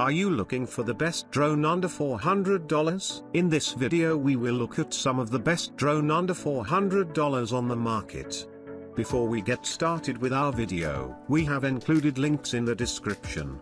Are you looking for the best drone under $400? In this video we will look at some of the best drone under $400 on the market. Before we get started with our video, we have included links in the description.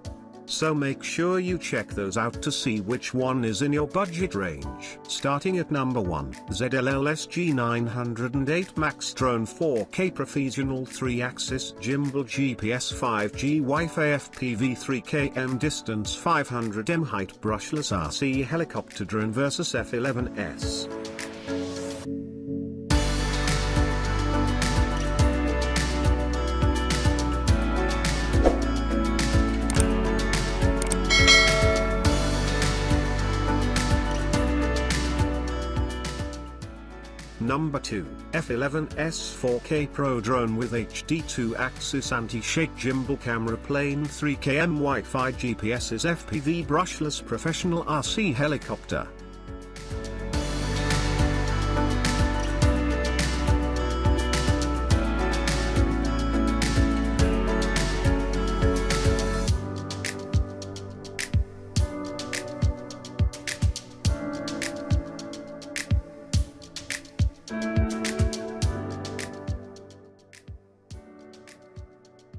So make sure you check those out to see which one is in your budget range. Starting at number 1, ZLL SG908 Max Drone 4K Professional 3-axis Gimbal GPS 5G Wi-Fi FPV 3km distance 500m height brushless RC helicopter drone vs F13. Number 2, F13 4K Pro Drone with HD 2-axis anti-shake gimbal camera plane 3km Wi-Fi GPS's FPV brushless professional RC helicopter.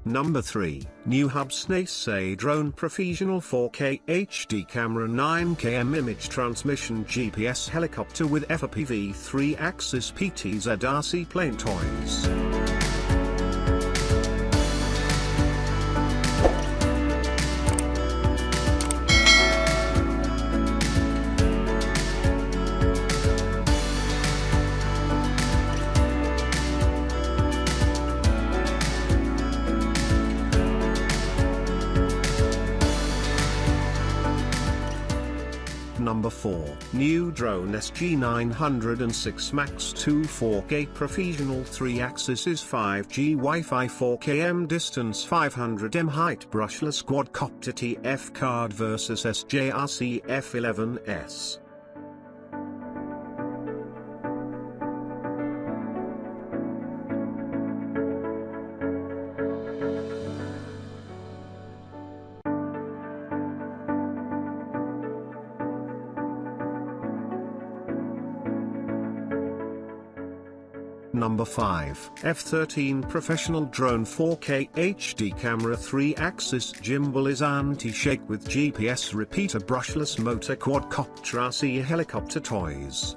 Number 3, new Hubsan ACE SE Drone Professional 4K HD camera 9km image transmission GPS helicopter with FPV 3-axis PTZ RC plane toys. Number 4, new drone SG906 Max 2 4K Professional 3-axis is 5G Wi-Fi 4km distance 500m height brushless quadcopter TF card vs SJRC F13. Number 5, F13 Professional Drone 4K HD camera 3-axis gimbal is anti-shake with GPS repeater brushless motor quadcopter RC helicopter toys.